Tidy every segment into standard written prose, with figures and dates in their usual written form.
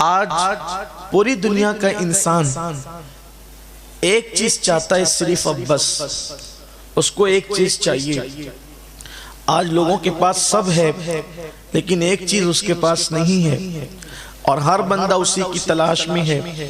آج پوری دنیا کا انسان ایک چیز چاہتا ہے صرف، اب بس اس کو ایک چیز چاہیے۔ آج لوگوں کے پاس سب ہے لیکن ایک چیز اس کے پاس نہیں ہے، اور ہر بندہ اسی کی تلاش میں ہے۔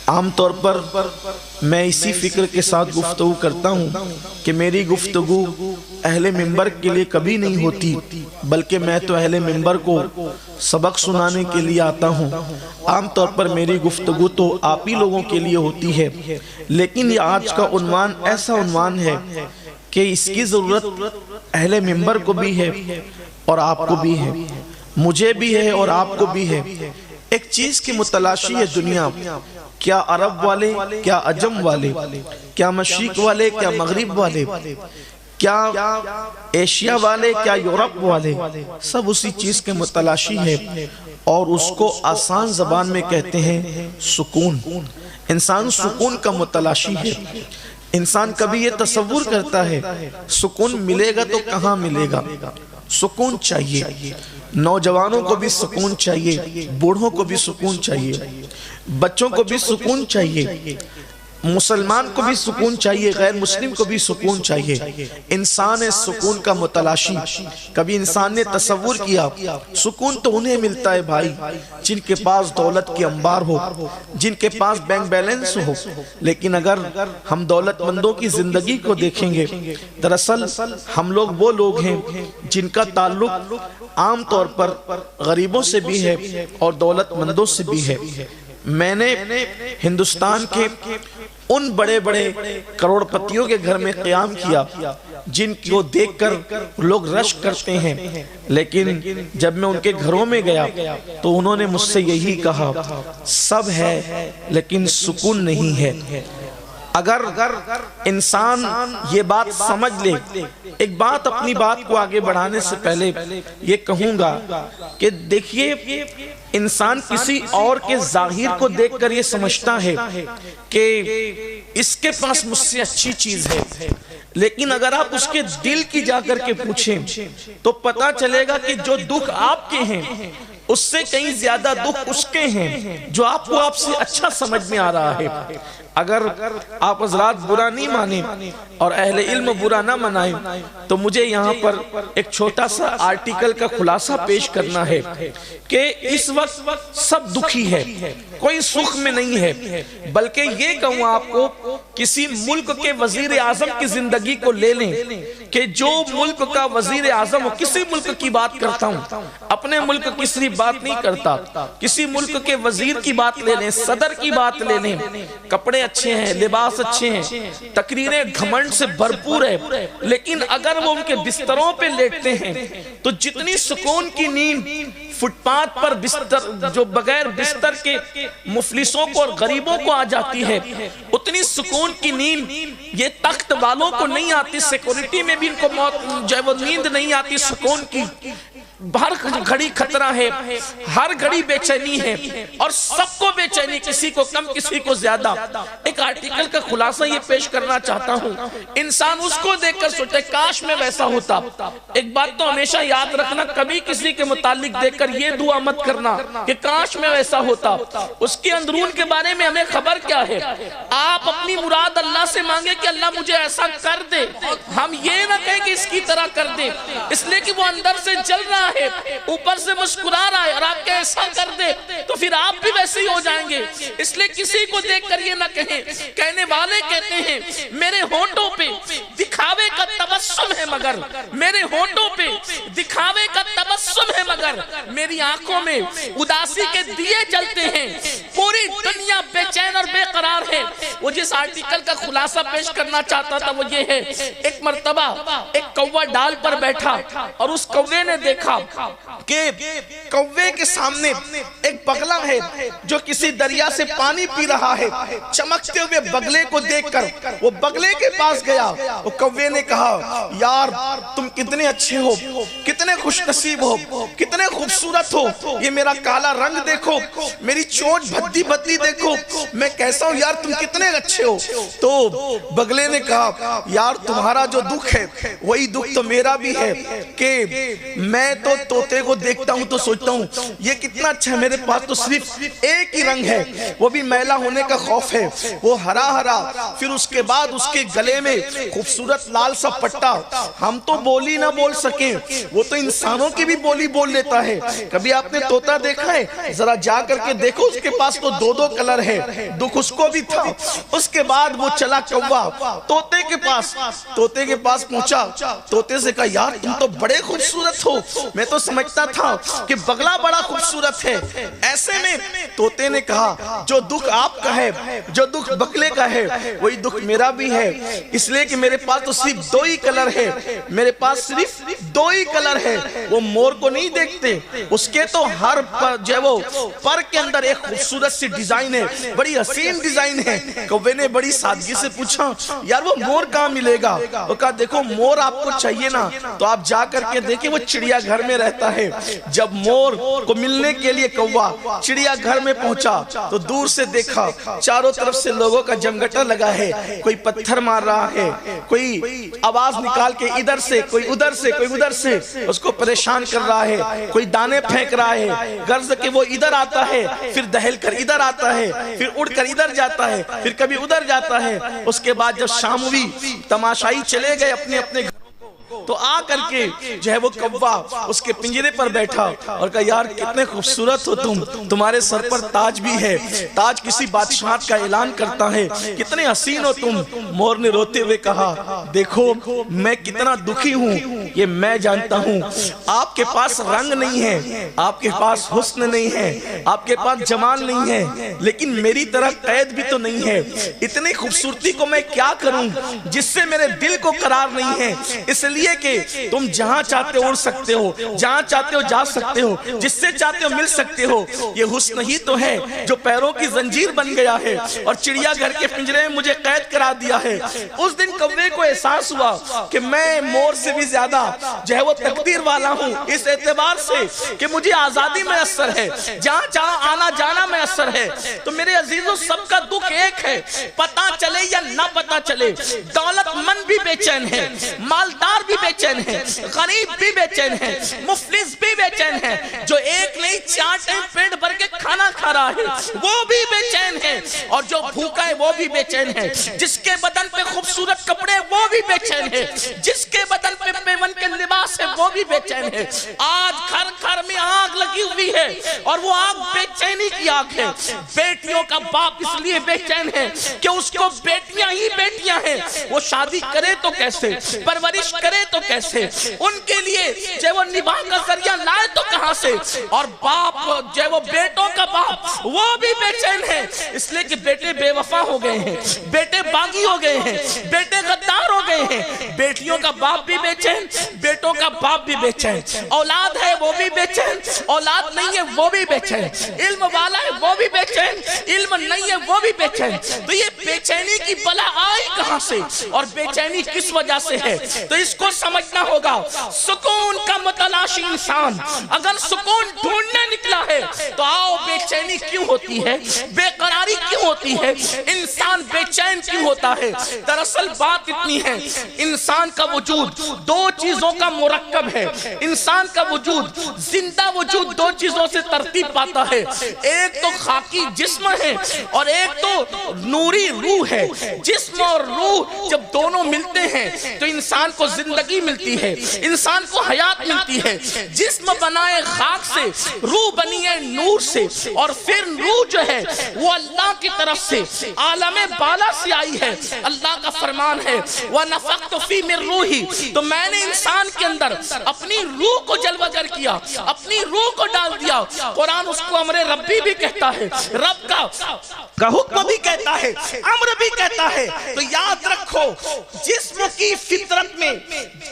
عام طور پر میں اسی فکر کے ساتھ گفتگو کرتا ہوں کہ میری گفتگو اہل منبر کے لیے کبھی نہیں ہوتی، بلکہ میں تو اہل منبر کو سبق سنانے کے لیے آتا ہوں۔ عام طور پر میری گفتگو تو آپ ہی لوگوں کے لیے ہوتی ہے، لیکن یہ آج کا عنوان ایسا عنوان ہے کہ اس کی ضرورت اہل منبر کو بھی ہے اور آپ کو بھی ہے، مجھے بھی ہے اور آپ کو بھی ہے۔ ایک چیز کی متلاشی ہے دنیا، کیا عرب والے، کیا عجم والے، کیا مشرق والے، کیا مغرب والے، کیا ایشیا والے، کیا یورپ والے، سب اسی چیز کے متلاشی ہے، اور اس کو آسان زبان میں کہتے ہیں سکون۔ انسان سکون کا متلاشی ہے۔ انسان کبھی یہ تصور کرتا ہے سکون ملے گا تو کہاں ملے گا؟ سکون چاہیے، نوجوانوں کو بھی سکون چاہیے، بوڑھوں کو بھی سکون چاہیے، بچوں کو بھی سکون چاہیے، مسلمان کو بھی سکون چاہیے، غیر مسلم کو بھی سکون چاہیے۔ انسان ہے سکون کا متلاشی۔ کبھی انسان نے تصور کیا سکون تو انہیں ملتا ہے بھائی جن کے پاس دولت کی انبار ہو، جن کے پاس بینک بیلنس ہو، لیکن اگر ہم دولت مندوں کی زندگی کو دیکھیں گے، دراصل ہم لوگ وہ لوگ ہیں جن کا تعلق عام طور پر غریبوں سے بھی ہے اور دولت مندوں سے بھی ہے۔ میں نے ہندوستان کے ان بڑے بڑے کروڑ پتیوں کے گھر میں قیام کیا جن کو دیکھ کر لوگ رشک کرتے ہیں، لیکن جب میں ان کے گھروں میں گیا تو انہوں نے مجھ سے یہی کہا، سب ہے لیکن سکون نہیں ہے۔ اگر انسان یہ بات سمجھ لے، ایک بات اپنی بات کو آگے بڑھانے سے پہلے یہ کہوں گا کہ دیکھیے، انسان کسی اور کے ظاہر کو دیکھ کر یہ سمجھتا ہے کہ اس کے پاس مجھ سے اچھی چیز ہے، لیکن اگر آپ اس کے دل کی جا کر کے پوچھیں تو پتا چلے گا کہ جو دکھ آپ کے ہیں اس سے کہیں زیادہ دکھ اس کے ہیں جو آپ کو آپ سے اچھا سمجھ میں آ رہا ہے۔ اگر آپ حضرات برا نہیں مانیں اور اہل علم برا نہ منائیں تو مجھے یہاں پر ایک چھوٹا سا آرٹیکل کا خلاصہ پیش کرنا ہے کہ اس وقت سب دکھی ہے، کوئی سکھ میں نہیں ہے، بلکہ یہ کہوں آپ کو کسی ملک کے وزیر اعظم کی زندگی کو لے لیں کہ جو ملک کا وزیر اعظم، کسی ملک کی بات کرتا ہوں، اپنے ملک کی صرف بات نہیں کرتا، کسی ملک کے وزیر کی بات لے لیں، صدر کی بات لے لیں، کپڑے اچھے ہیں، لباس اچھے ہیں، تقریریں گھمنڈ سے بھرپور ہے، لیکن اگر وہ ان کے بستروں پہ لیٹتے ہیں تو جتنی سکون کی نیند فٹ پاتھ پر بستر جو بغیر بستر کے مفلسوں کو اور غریبوں کو آ جاتی ہے، اتنی سکون کی نیند یہ تخت والوں کو نہیں آتی، سیکورٹی میں بھی ان کو جو ہے وہ نیند نہیں آتی سکون کی۔ ہر گھڑی خطرہ ہے، ہر گھڑی بے چینی ہے، اور سب کو بے چینی، کسی کو کم کسی کو زیادہ۔ ایک آرٹیکل کا خلاصہ یہ پیش کرنا چاہتا ہوں، انسان اس کو دیکھ کر سوچے کاش میں ویسا ہوتا۔ ایک بات تو ہمیشہ یاد رکھنا، کبھی کسی کے متعلق دیکھ کر یہ دعا مت کرنا کہ کاش میں ویسا ہوتا۔ اس کے اندرون کے بارے میں ہمیں خبر کیا ہے؟ آپ اپنی مراد اللہ سے مانگے کہ اللہ مجھے ایسا کر دے، ہم یہ نہ کہیں کہ اس کی طرح کر دے، اس لیے کہ وہ اندر سے جل رہا ہے، اوپر سے مسکرا رہا ہے، اور آپ کے ایسا کر دے تو پھر آپ بھی ویسے ہی ہو جائیں گے۔ اس لیے کسی کو دیکھ کر یہ نہ کہیں، کہنے والے کہتے ہیں میرے ہونٹوں پہ دکھاوے کا تبسم ہے مگر، میرے ہونٹوں پہ دکھاوے کا تبسم ہے مگر میری آنکھوں میں اداسی کے دیے جلتے ہیں، پوری دنیا بے چین اور بے قرار ہے۔ وہ جس آرٹیکل کا خلاصہ پیش کرنا چاہتا تھا وہ یہ ہے، ایک مرتبہ ایک کوہ ڈال پر بیٹھا اور اس کوے نے دیکھا کہ کوے کے سامنے ایک بگلا ہے جو کسی دریا سے پانی پی رہا ہے۔ چمکتے ہوئے بگلے کو دیکھ کر وہ بگلے کے پاس گیا، وہ کوے نے کہا یار تم کتنے اچھے ہو، کتنے خوش نصیب ہو، کتنے کتنے خوبصورت ہو، یہ میرا کالا رنگ دیکھو، میری چونچ بھدی بھدی دیکھو، میں کیسا ہوں یار، تم کتنے اچھے ہو۔ تو بگلے نے کہا یار تمہارا جو دکھ ہے وہی دکھ تو میرا بھی ہے، کہ میں تو طوطے کو دیکھتا ہوں تو سوچتا ہوں یہ کتنا اچھا ہے، میرے پاس تو صرف ایک ہی رنگ ہے، وہ بھی میلا ہونے کا خوف ہے، وہ ہرا ہرا، پھر اس کے بعد اس کے گلے میں خوبصورت لال سا پٹا۔ ہم تو بولی نہ بول سکیں، وہ تو انسانوں کی بھی بولی بول لیتا ہے۔ کبھی آپ نے طوطا دیکھا ہے؟ ذرا جا کر کے دیکھو، اس کے پاس تو دو دو کلر ہے، دکھ اس کو بھی تھا۔ اس کے بعد وہ چلا کوا طوطے کے پاس پہنچا، طوطے سے کہا یار تم تو بڑے خوبصورت ہو، میں تو سمجھتا تھا کہ بگلا بڑا خوبصورت ہے۔ ایسے میں طوطے نے کہا جو دکھ آپ کا ہے، جو دکھ بگلے کا ہے، وہی دکھ میرا بھی ہے، اس لیے کہ میرے پاس تو صرف دو ہی کلر ہے، میرے پاس صرف دو ہی کلر ہے۔ وہ مور کو نہیں دیکھتے، اس کے تو ہر جو ہے وہ پر کے اندر ایک خوبصورت سی ڈیزائن ہے، بڑی حسین ڈیزائن ہے۔ کوے نے بڑی سادگی سے پوچھا یار وہ مور کہاں ملے گا؟ وہ کہا دیکھو مور آپ کو چاہیے نا تو آپ جا کر کے دیکھیں، وہ چڑیا گھر میں رہتا ہے۔ جب مور کو ملنے کے لیے کوا چڑیا گھر میں پہنچا تو دور سے دیکھا چاروں طرف سے لوگوں کا جمگٹا لگا ہے، کوئی پتھر مار رہا ہے، کوئی آواز نکال کے ادھر سے، کوئی ادھر سے، کوئی ادھر سے اس کو پریشان کر رہا ہے، کوئی دانے پھینک رہا ہے، غرض کہ وہ ادھر آتا ہے پھر دہل کر ادھر آتا ہے، پھر اڑ کر ادھر جاتا ہے، پھر کبھی ادھر جاتا ہے۔ اس کے بعد جب شام ہوئی تماشائی چلے گئے اپنے اپنے تو آ کر کے جو ہے وہ کوا اس کے پنجرے پر بیٹھا اور کہا یار کتنے خوبصورت ہو تم، تمہارے سر پر تاج بھی ہے، تاج کسی بادشاہت کا اعلان کرتا ہے، کتنے حسین ہو تم۔ مور نے روتے ہوئے کہا دیکھو میں کتنا دکھی ہوں یہ میں جانتا ہوں، آپ کے پاس رنگ نہیں ہے، آپ کے پاس حسن نہیں ہے، آپ کے پاس جمال نہیں ہے، لیکن میری طرح قید بھی تو نہیں ہے۔ اتنی خوبصورتی کو میں کیا کروں جس سے میرے دل کو قرار نہیں ہے، اس لیے کہ تم جہاں چاہتے ہو اڑ سکتے ہو، جہاں چاہتے ہو جا سکتے ہو، جس سے چاہتے ہو مل سکتے ہو، یہ حسن ہی تو ہے جو پیروں کی زنجیر بن گیا ہے اور چڑیا گھر کے پنجرے میں مجھے قید کرا دیا ہے۔ اس دن کوے کو احساس ہوا کہ میں مور سے بھی زیادہ جو ہے وہ تقدیر والا ہوں، اس اعتبار سے کہ مجھے آزادی میسر ہے، جہاں جہاں آنا جانا میسر ہے۔ تو میرے عزیزوں سب کا دکھ ایک ہے، پتہ چلے یا نہ پتہ چلے، دولت مند بھی بے چین ہے، مالدار بھی بے چین ہے، غریب بھی بے چین ہے، مفلس بھی بے چین ہے، جو ایک نہیں چار ٹائم پیٹ بھر کے کھانا کھا رہا ہے وہ بھی بے چین ہے، اور جو بھوکا ہے وہ بھی بے چین ہے، جس کے بدن پہ خوبصورت کپڑے وہ بھی بے چین ہے، جس کے بدن پہ پیون کے لباس ہے وہ بھی بے چین ہے۔ آج گھر گھر میں آگ لگی ہوئی ہے اور وہ آگ بے چینی کی آگ ہے۔ بیٹیوں کا باپ اس لیے بے چین ہے کہ اس کو بیٹیاں ہی بیٹیاں ہیں، وہ شادی کرے تو کیسے، پرورش کرے تو کیسے، ان کے لیے جو وہ نباہ کا ذریعہ لائے تو کہاں سے، اور باپ جو وہ بیٹوں کا باپ وہ بھی بے چین ہے، اس لیے کہ بیٹے بے وفا ہو گئے ہیں، بیٹے باغی ہو گئے ہیں، بیٹے غدار ہو گئے ہیں۔ بیٹیوں کا باپ بھی بے چین، بیٹوں کا باپ بھی بے چین، اولاد ہے وہ بھی بے چین، اولاد نہیں ہے وہ بھی بے چین، علم والا ہے وہ بھی بے چین، علم نہیں ہے وہ بھی بے چین۔ تو یہ بے چینی کی بلا آئی کہاں سے اور بے چینی کس وجہ سے ہے، تو اس کو سمجھنا ہوگا۔ سکون کا متلاشی انسان اگر سکون ڈھونڈنے نکلا ہے تو آؤ بے چینی کیوں ہوتی ہے، بے قراری کیوں ہوتی ہے، انسان بے چین کیوں ہوتا ہے۔ دراصل بات اتنی ہے، انسان کا وجود دو چیزوں کا مرکب ہے، انسان کا وجود زندہ وجود دو چیزوں سے ترتیب پاتا ہے، ایک تو خاکی جسم ہے اور ایک تو نوری روح ہے۔ جسم اور روح جب دونوں ملتے ہیں تو انسان کو زندگی ملتی ہے، انسان کو حیات ملتی ہے۔ جسم بنائے خاک سے، روح بنی ہے نور سے، اور پھر روح جو ہے وہ اللہ کی طرف سے عالم بالا سے آئی ہے۔ اللہ کا فرمان ہے وَنَفَقْتُ فِي مِن رُوحِي، تو میں نے انسان کے اندر اپنی روح کو جلوہ گر کیا، اپنی روح کو ڈال دیا۔ قرآن اس کو امر ربی بھی کہتا ہے، رب کا حکم بھی کہتا ہے، امر بھی کہتا ہے۔ تو یاد رکھو جسم کی فطرت میں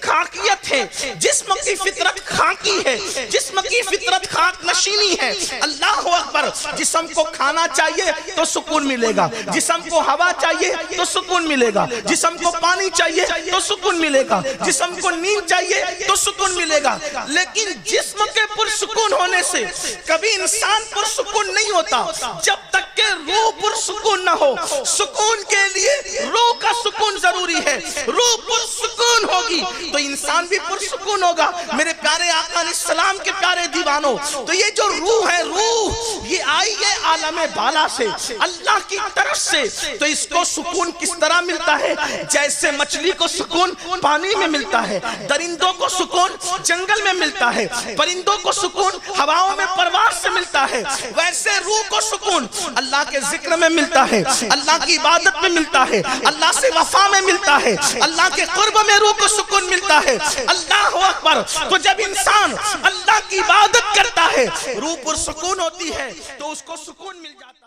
خاکیت ہے، جسم کی فطرت خاکی ہے، جسم کی فطرت خاک نشینی ہے۔ اللہ اکبر، جسم کو کھانا چاہیے تو سکون ملے گا، جسم کو ہوا چاہیے تو سکون ملے گا، جسم کو پانی چاہیے تو سکون ملے گا، جسم کو نیند چاہیے تو سکون پرسکون ملے گا، لیکن جسم کے پرسکون ہونے سے کبھی انسان پرسکون نہیں ہوتا جب تک کہ روح پرسکون نہ ہو۔ سکون کے لیے روح کا سکون ضروری ہے، روح پرسکون ہوگی تو انسان بھی پرسکون ہوگا۔ میرے پیارے آقا علیہ السلام کے پیارے دیوانوں، تو یہ جو روح ہے، روح یہ آئی ہے عالم بالا سے، اللہ کی طرف سے، تو اس کو سکون کس طرح ملتا ہے؟ جیسے مچھلی کو سکون پانی میں ملتا ہے، درندوں کو سکون جنگل میں ملتا ہے، پرندوں کو سکون ہواؤں میں پرواز سے ملتا ہے، ویسے روح کو سکون اللہ کے ذکر میں ملتا ہے، اللہ کی عبادت میں ملتا ہے، اللہ سے وفا میں ملتا ہے، اللہ کے قرب میں روح کو سکون ملتا ہے۔ اللہ اکبر! تو جب انسان اللہ کی عبادت کرتا ہے، روح پر سکون ہوتی ہے تو اس کو سکون مل جاتا ہے۔